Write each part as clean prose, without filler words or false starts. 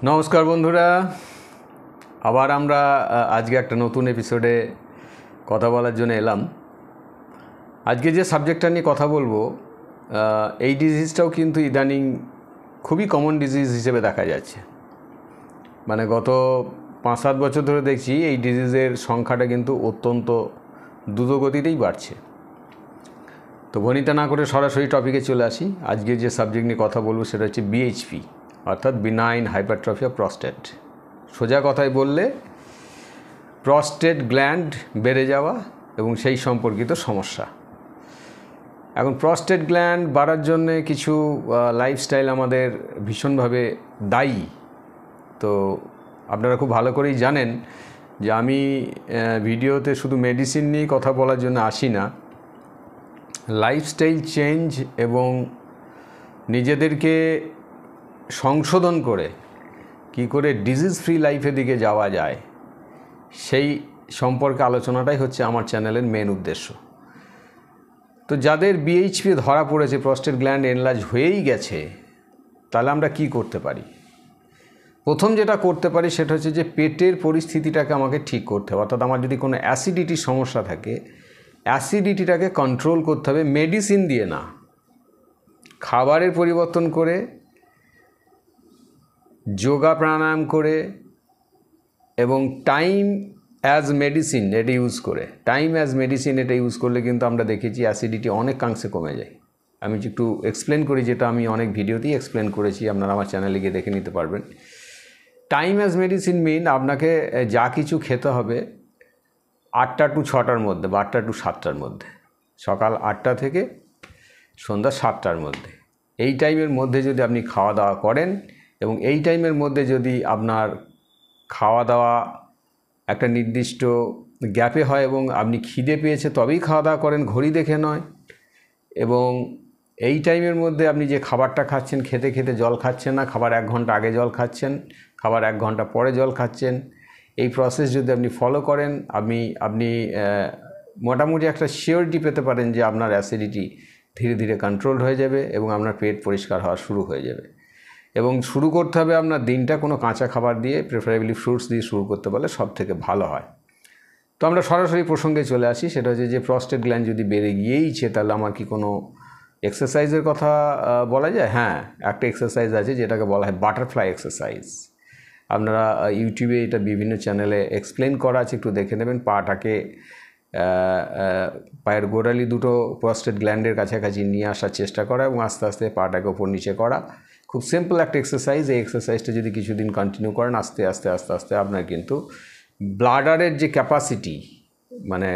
নমস্কার বন্ধুরা, আবার আমরা আজকে একটা নতুন এপিসোডে কথা বলার জন্য এলাম। আজকে যে সাবজেক্টটা নিয়ে কথা বলবো, এই ডিজিজটাও কিন্তু ইদানিং খুবই কমন ডিজিজ হিসেবে দেখা যাচ্ছে। মানে গত 5-7 বছর ধরে দেখছি এই ডিজিজের সংখ্যাটা কিন্তু অত্যন্ত দ্রুতগতিতেই বাড়ছে। তো ভনিতা না করে সরাসরি টপিকে চলে আসি। আজকে যে সাবজেক্ট নিয়ে কথা বলবো সেটা হচ্ছে বিএইচপি, অর্থাৎ বিনাইন হাইপারট্রফি অফ প্রস্টেট। সোজা কথায় বললে প্রস্টেট গ্ল্যান্ড বেড়ে যাওয়া এবং সেই সম্পর্কিত সমস্যা। এখন প্রস্টেট গ্ল্যান্ড বাড়ার জন্যে কিছু লাইফস্টাইল আমাদের ভীষণভাবে দায়ী। তো আপনারা খুব ভালো করেই জানেন যে আমি ভিডিওতে শুধু মেডিসিন নিয়ে কথা বলার জন্য আসি না, লাইফস্টাইল চেঞ্জ এবং নিজেদেরকে সংশোধন করে কি করে ডিজিজ ফ্রি লাইফের দিকে যাওয়া যায় সেই সম্পর্কে আলোচনাটাই হচ্ছে আমার চ্যানেলের মেন উদ্দেশ্য। তো যাদের বিএইচপি ধরা পড়েছে, প্রস্টেট গ্ল্যান্ড এনলার্জ হয়েই গেছে, তাহলে আমরা কি করতে পারি? প্রথম যেটা করতে পারি সেটা হচ্ছে যে পেটের পরিস্থিতিটাকে আমাকে ঠিক করতে হবে। অর্থাৎ আমার যদি কোনো অ্যাসিডিটির সমস্যা থাকে, অ্যাসিডিটিটাকে কন্ট্রোল করতে হবে মেডিসিন দিয়ে না, খাবারের পরিবর্তন করে, যোগা প্রাণায়াম করে এবং টাইম অ্যাজ মেডিসিন এটা ইউজ করে। টাইম অ্যাজ মেডিসিন এটা ইউজ করলে কিন্তু আমরা দেখেছি অ্যাসিডিটি অনেকাংশে কমে যায়। আমি একটু এক্সপ্লেন করি, যেটা আমি অনেক ভিডিওতেই এক্সপ্লেন করেছি, আপনারা আমার চ্যানেলে গিয়ে দেখে নিতে পারবেন। টাইম অ্যাজ মেডিসিন মিন আপনাকে যা কিছু খেতে হবে 8টা টু 6টার মধ্যে বা 8টা টু 7টার মধ্যে, সকাল 8টা থেকে সন্ধ্যা 7টার মধ্যে। এই টাইমের মধ্যে যদি আপনি খাওয়া দাওয়া করেন এবং এই টাইমের মধ্যে যদি আপনার খাওয়া দাওয়া একটা নির্দিষ্ট গ্যাপে হয় এবং আপনি খিদে পেয়েছে তবেই খাওয়া দাওয়া করেন, ঘড়ি দেখে নয়, এবং এই টাইমের মধ্যে আপনি যে খাবারটা খাচ্ছেন, খেতে খেতে জল খাচ্ছেন না, খাবার 1 ঘন্টা আগে জল খাচ্ছেন, খাবার 1 ঘন্টা পরে জল খাচ্ছেন, এই প্রসেস যদি আপনি ফলো করেন, আপনি মোটামুটি একটা শিওরিটি পেতে পারেন যে আপনার অ্যাসিডিটি ধীরে ধীরে কন্ট্রোল হয়ে যাবে এবং আপনার পেট পরিষ্কার হওয়া শুরু হয়ে যাবে। এবং শুরু করতে হবে আপনার দিনটা কোনো কাঁচা খাবার দিয়ে, প্রেফারেবলি ফ্রুটস দিয়ে শুরু করতে পারলে সব থেকে ভালো হয়। তো আমরা সরাসরি প্রসঙ্গে চলে আসি, সেটা হচ্ছে যে প্রস্টেট গ্ল্যান্ড যদি বেড়ে গিয়েইছে তাহলে আমার কি কোনো এক্সারসাইজের কথা বলা যায়? হ্যাঁ, একটা এক্সারসাইজ আছে যেটাকে বলা হয় বাটারফ্লাই এক্সারসাইজ। আপনারা ইউটিউবে এটা বিভিন্ন চ্যানেলে এক্সপ্লেন করা আছে, একটু দেখে নেবেন। পাটাকে পায়ের গোড়ালি দুটো প্রস্টেট গ্ল্যান্ডের কাছাকাছি নিয়ে আসার চেষ্টা করা এবং আস্তে আস্তে পাটাকে ওপর নিচে করা। খুব সিম্পল একটা এক্সারসাইজ। এই এক্সারসাইজটা যদি কিছুদিন কন্টিনিউ করেন, আস্তে আস্তে আস্তে আস্তে আপনার কিন্তু ব্লাডারের যে ক্যাপাসিটি, মানে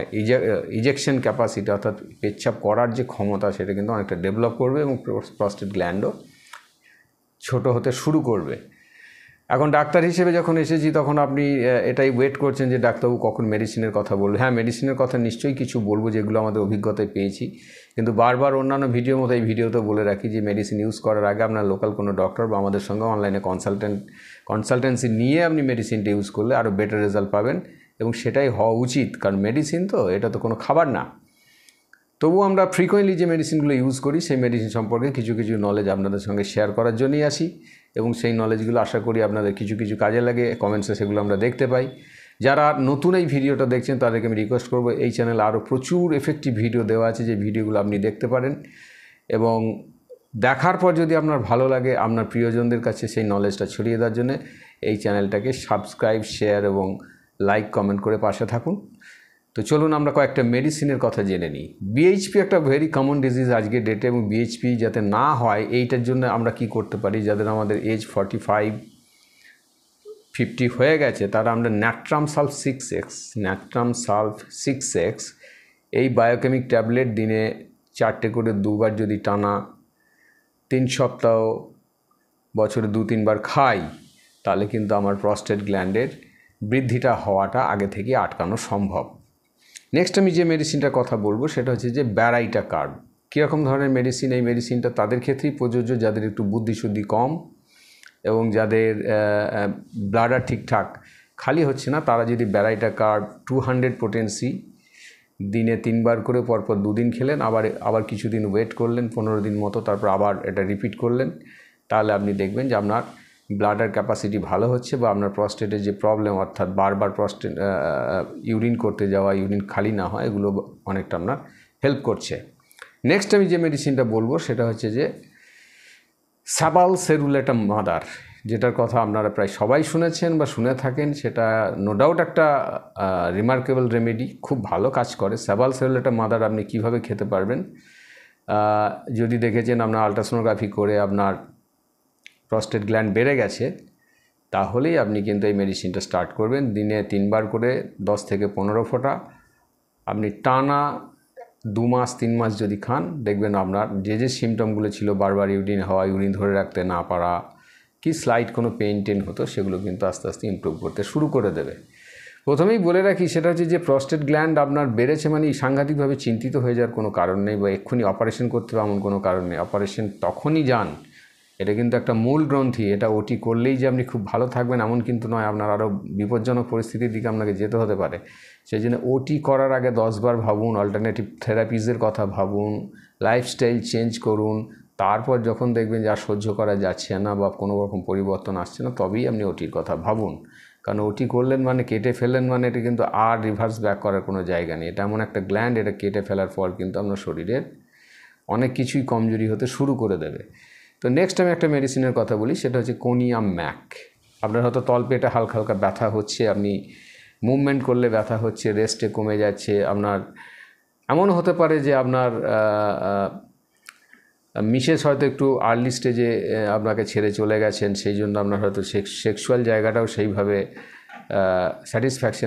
ইজেকশন ক্যাপাসিটি, অর্থাৎ পেচ্ছাপ করার যে ক্ষমতা, সেটা কিন্তু অনেকটা ডেভেলপ করবে এবং প্রস্টেট গ্ল্যান্ডও ছোটো হতে শুরু করবে। এখন ডাক্তার হিসেবে যখন এসেছি তখন আপনি এটাই ওয়েট করছেন যে ডাক্তারবাবু কখন মেডিসিনের কথা বলবে। হ্যাঁ, মেডিসিনের কথা নিশ্চয়ই কিছু বলবো, যেগুলো আমাদের অভিজ্ঞতায় পেয়েছি, কিন্তু বারবার অন্যান্য ভিডিওর মতো এই ভিডিওতে বলে রাখি যে মেডিসিন ইউজ করার আগে আপনার লোকাল কোনো ডক্টর বা আমাদের সঙ্গে অনলাইনে কনসালটেন্সি নিয়ে আপনি মেডিসিনটা ইউজ করলে আরও বেটার রেজাল্ট পাবেন এবং সেটাই হওয়া উচিত। কারণ মেডিসিন তো, এটা তো কোনো খাবার না। তবু আমরা ফ্রিকোয়েন্টলি যে মেডিসিনগুলো ইউজ করি সেই মেডিসিন সম্পর্কে কিছু কিছু নলেজ আপনাদের সঙ্গে শেয়ার করার জন্যই আসি এবং সেই নলেজগুলো আশা করি আপনাদের কিছু কিছু কাজে লাগে। কমেন্টসে সেগুলো আমরা দেখতে পাই। যারা নতুন এই ভিডিওটা দেখছেন তাদেরকে আমি রিকোয়েস্ট করবো, এই চ্যানেলে আরও প্রচুর এফেক্টিভ ভিডিও দেওয়া আছে, যে ভিডিওগুলো আপনি দেখতে পারেন এবং দেখার পর যদি আপনার ভালো লাগে, আপনার প্রিয়জনদের কাছে সেই নলেজটা ছড়িয়ে দেওয়ার জন্য এই চ্যানেলটাকে সাবস্ক্রাইব, শেয়ার এবং লাইক কমেন্ট করে পাশে থাকুন। তো চলুন আমরা কয়েকটা মেডিসিনের কথা জেনে নিই। বিএইচপি একটা ভেরি কমন ডিজিজ আজকের ডেটে, এবং বিএইচপি যাতে না হয় এইটার জন্য আমরা কি করতে পারি? যাদের আমাদের এজ 45-50 হয়ে গেছে, তারা আমরা ন্যাট্রাম সালফ 6X এই বায়োকেমিক ট্যাবলেট দিনে 4টে করে 2বার যদি টানা 3 সপ্তাহ, বছরে 2-3 বার খাই, তাহলে কিন্তু আমার প্রস্টেট গ্ল্যান্ডের বৃদ্ধিটা হওয়াটা আগে থেকে আটকানো সম্ভব। নেক্সট আমি যে মেডিসিনটার কথা বলবো সেটা হচ্ছে যে ব্যারাইটা কার্ব। কীরকম ধরনের মেডিসিন? এই মেডিসিনটা তাদের ক্ষেত্রেই প্রযোজ্য যাদের একটু বুদ্ধিশুদ্ধি কম এবং যাদের ব্লাডার ঠিকঠাক খালি হচ্ছে না। তারা যদি ব্যারাইটা কার্ব 200 পোটেন্সি দিনে 3 বার করে পরপর 2 দিন খেলেন, আবার কিছুদিন ওয়েট করলেন 15 দিন মতো, তারপর আবার এটা রিপিট করলেন, তাহলে আপনি দেখবেন যে আপনার ব্লাডার ক্যাপাসিটি ভালো হচ্ছে, বা আপনার প্রস্টেটের যে প্রবলেম অর্থাৎ বারবার প্রস্টেট ইউরিন করতে যাওয়া, ইউরিন খালি না হয়, এগুলো অনেকটা আপনার হেল্প করছে। নেক্সট আমি যে মেডিসিনটা বলবো সেটা হচ্ছে যে সাবাল সেরুলেটাম মাদার, যেটার কথা আপনারা প্রায় সবাই শুনেছেন বা শুনে থাকেন। সেটা নো ডাউট একটা রিমার্কেবল রেমেডি, খুব ভালো কাজ করে। সাবাল সেরুলেটাম মাদার আপনি কিভাবে খেতে পারবেন, যদি দেখেছেন আপনার আলট্রাসোনোগ্রাফি করে আপনার প্রস্টেট গ্ল্যান্ড বেড়ে গেছে, তাহলেই আপনি কিন্তু এই মেডিসিনটা স্টার্ট করবেন। দিনে 3 বার করে 10 থেকে 15 ফোঁটা আপনি টানা 2 মাস 3 মাস যদি খান, দেখবেন আপনার যে সিমটমগুলো ছিল, বারবার ইউরিন হওয়া, ইউরিন ধরে রাখতে না পারা, কি স্লাইট কোনো পেইন টেন হতো, সেগুলো কিন্তু আস্তে আস্তে ইমপ্রুভ করতে শুরু করে দেবে। প্রথমেই বলে রাখি, সেটা হচ্ছে যে প্রস্টেট গ্ল্যান্ড আপনার বেড়েছে মানে সাংঘাতিকভাবে চিন্তিত হয়ে যাওয়ার কোনো কারণ নেই, বা এক্ষুনি অপারেশন করতে হবে এমন কোনো কারণ নেই। অপারেশন তখনই যান, এটা কিন্তু একটা মূল গ্রন্থি, এটা ওটি করলেই যে আপনি খুব ভালো থাকবেন এমন কিন্তু নয়, আপনার আরও বিপজ্জনক পরিস্থিতির দিকে আপনাকে যেতে হতে পারে। সেই জন্য ওটি করার আগে 10 বার ভাবুন, অল্টারনেটিভ থেরাপিজের কথা ভাবুন, লাইফস্টাইল চেঞ্জ করুন। তারপর যখন দেখবেন যে আর সহ্য করা যাচ্ছে না বা কোনো রকম পরিবর্তন আসছে না, তবেই আপনি ওটির কথা ভাবুন। কারণ ওটি করলেন মানে, কেটে ফেললেন মানে, এটা কিন্তু আর রিভার্স ব্যাক করার কোনো জায়গা নেই। এটা এমন একটা গ্ল্যান্ড, এটা কেটে ফেলার পর কিন্তু আপনার শরীরের অনেক কিছুই কমজোরি হতে শুরু করে দেবে। তো নেক্সট আমি একটা মেডিসিনের কথা বলি, সেটা হচ্ছে কোনিয়াম ম্যাক। আপনার হয়তো তলপেটে হালকা হালকা ব্যথা হচ্ছে, আপনি মুভমেন্ট করলে ব্যথা হচ্ছে, রেস্টে কমে যাচ্ছে। আপনার এমনও হতে পারে যে আপনার মিসেস হয়তো একটু আর্লি স্টেজে আপনাকে ছেড়ে চলে গেছেন, সেই জন্য আপনার হয়তো সেক্সুয়াল জায়গাটাও সেইভাবে স্যাটিসফ্যাকশন